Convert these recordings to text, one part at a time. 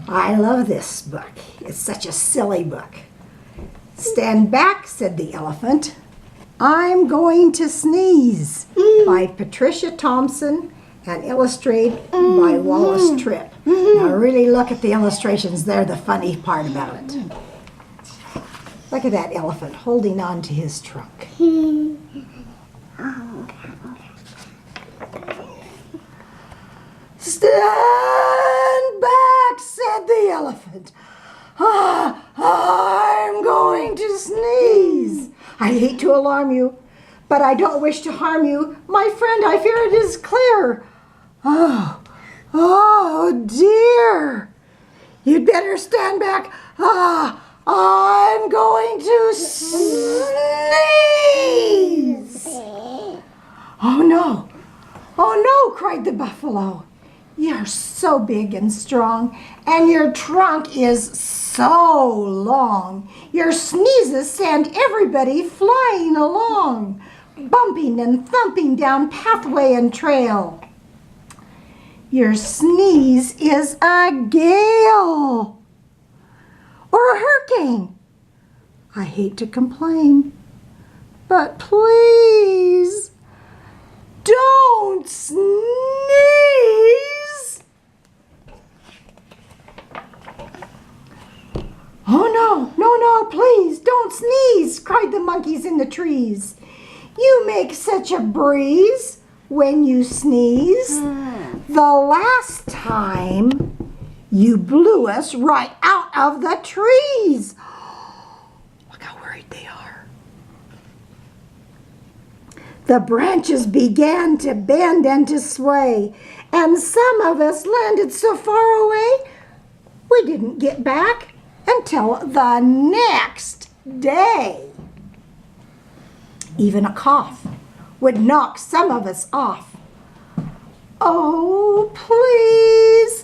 I love this book. It's such a silly book. Stand back, said the elephant. I'm going to sneeze, by Patricia Thomas and illustrated by Wallace Tripp. Now really look at the illustrations. They're the funny part about it. Look at that elephant holding on to his trunk. Stand back, said the elephant. I'm going to sneeze. I hate to alarm you, but I don't wish to harm you. My friend, I fear it is clear. Oh dear. You'd better stand back. I'm going to sneeze. Oh no, cried the buffalo. You're so big and strong, and your trunk is so long. Your sneezes send everybody flying along, bumping and thumping down pathway and trail. Your sneeze is a gale or a hurricane. I hate to complain, but please don't sneeze. Oh no, please don't sneeze, cried the monkeys in the trees. You make such a breeze when you sneeze. The last time you blew us right out of the trees. Look how worried they are. The branches began to bend and to sway, and some of us landed so far away we didn't get back until the next day. Even a cough would knock some of us off. Oh, please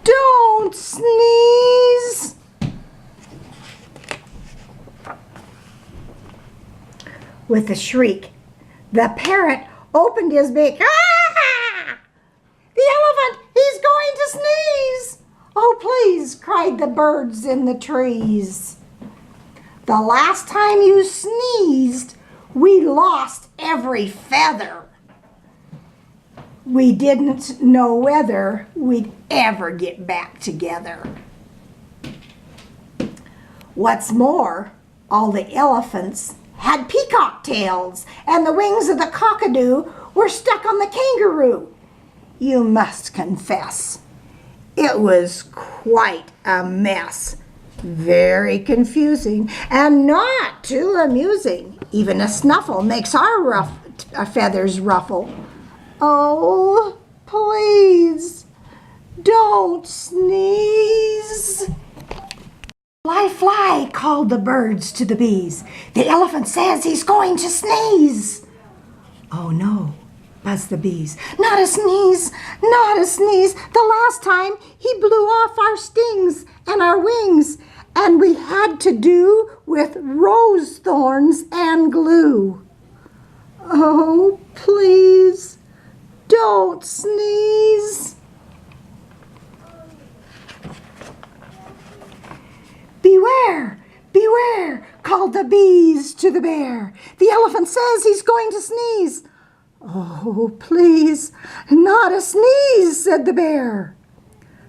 don't sneeze. With a shriek, the parrot opened his beak. Ah! The elephant, he's going to sneeze. Oh, please, cried the birds in the trees. The last time you sneezed, we lost every feather. We didn't know whether we'd ever get back together. What's more, all the elephants had peacock tails, and the wings of the cockadoo were stuck on the kangaroo. You must confess, it was quite a mess. Very confusing and not too amusing. Even a snuffle makes our feathers ruffle. Oh, please don't sneeze. Fly, fly, called the birds to the bees. The elephant says he's going to sneeze. Oh no, buzzed the bees. Not a sneeze, not a sneeze. The last time he blew off our stings and our wings, and we had to do with rose thorns and glue. Oh, please don't sneeze. Beware, beware, called the bees to the bear. The elephant says he's going to sneeze. Oh, please, not a sneeze, said the bear.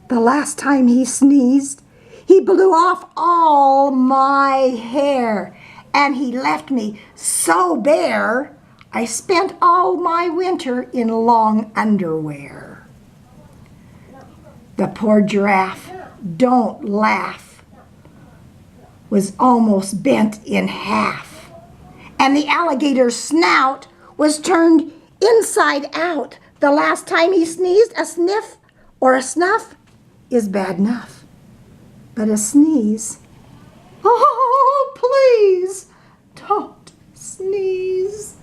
The last time he sneezed, he blew off all my hair, and he left me so bare, I spent all my winter in long underwear. The poor giraffe, don't laugh, was almost bent in half, and the alligator's snout was turned inside out. The last time he sneezed, a sniff or a snuff is bad enough, but a sneeze, oh, please don't sneeze.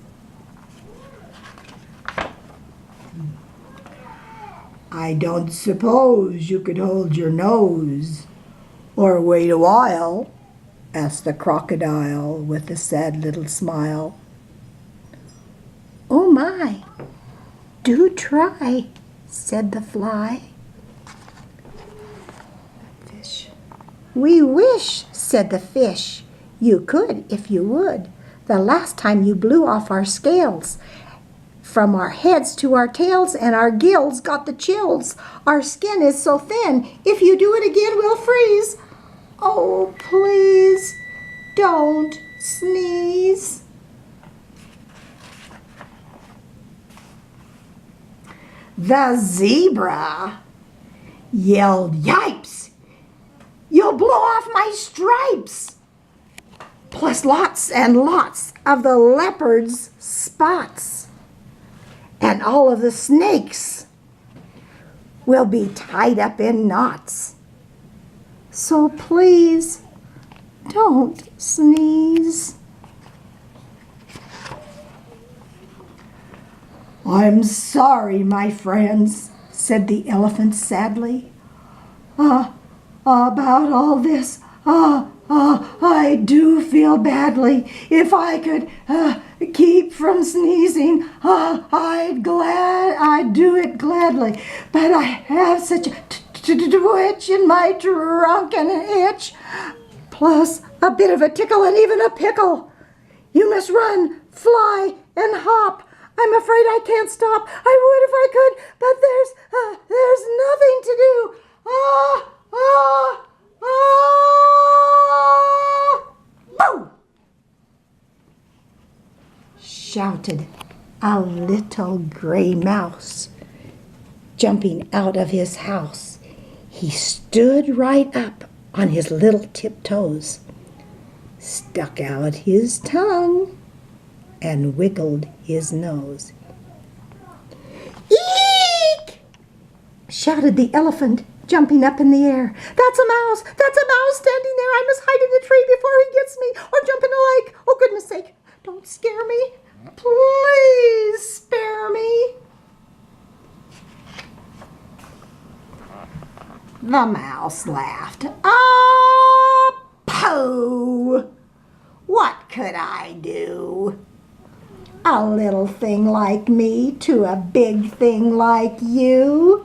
I don't suppose you could hold your nose or wait a while, asked the crocodile with a sad little smile. Oh my, do try, said the fly. fish. "We wish," said the fish, "you could if you would. The last time you blew off our scales, from our heads to our tails, and our gills got the chills. Our skin is so thin, if you do it again, we'll freeze. Oh, please, don't sneeze." The zebra yelled, "Yipes! You'll blow off my stripes!" Plus lots and lots of the leopard's spots. And all of the snakes will be tied up in knots. So please, don't sneeze. "I'm sorry, my friends," said the elephant sadly. About all this, I do feel badly. If I could keep from sneezing, I'd do it gladly. But I have such a twitch in my trunk and an itch, plus a bit of a tickle and even a pickle. You must run, fly, and hop. I'm afraid I can't stop. I would if I could, but there's nothing to do. Boo! Shouted a little gray mouse, jumping out of his house. He stood right up on his little tiptoes, stuck out his tongue, and wiggled his nose. "Eek!" shouted the elephant, jumping up in the air. "That's a mouse! That's a mouse standing there! I must hide in the tree before he gets me, or jump in the lake! Oh, goodness sake, don't scare me! Please spare me!" The mouse laughed. "Oh, pooh! What could I do? A little thing like me to a big thing like you.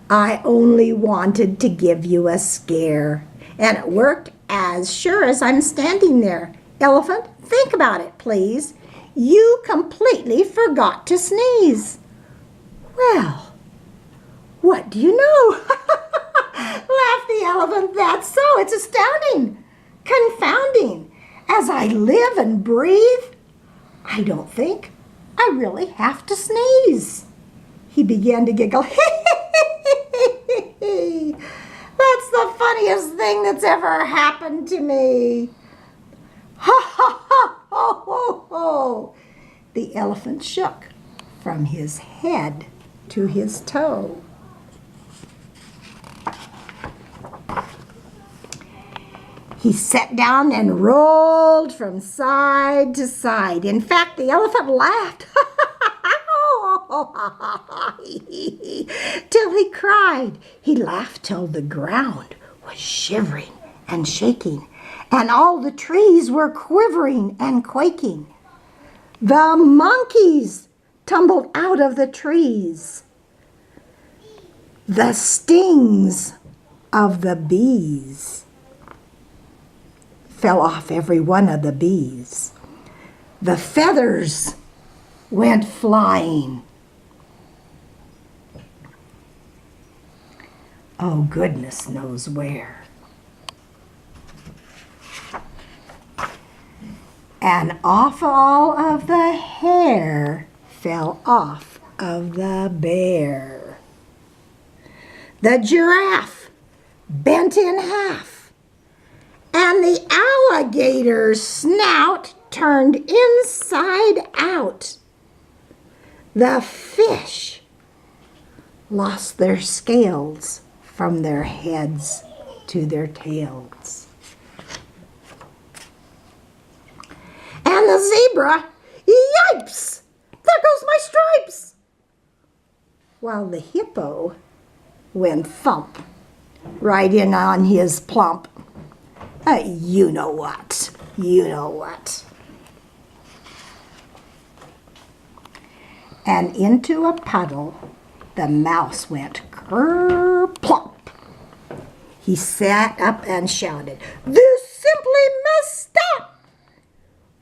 I only wanted to give you a scare, and it worked as sure as I'm standing there. Elephant, think about it, please. You completely forgot to sneeze." "Well, what do you know?" laughed the elephant. "That's so. It's astounding, confounding. As I live and breathe, I don't think I really have to sneeze." He began to giggle. "That's the funniest thing that's ever happened to me. Ha ha ha, ho ho ho." The elephant shook from his head to his toe. He sat down and rolled from side to side. In fact, the elephant laughed till he cried. He laughed till the ground was shivering and shaking, and all the trees were quivering and quaking. The monkeys tumbled out of the trees. The stings of the bees fell off every one of the bees. The feathers went flying. Oh, goodness knows where. And off all of the hair fell off of the bear. The giraffe bent in half, and the alligator's snout turned inside out. The fish lost their scales from their heads to their tails. And the zebra, yipes! There goes my stripes! While the hippo went thump right in on his plump. You know what, you know what. And into a puddle the mouse went ker-plump. He sat up and shouted, "This simply must stop!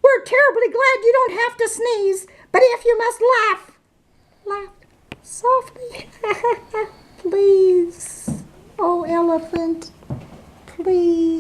We're terribly glad you don't have to sneeze, but if you must laugh, laugh softly. Please, oh elephant, please."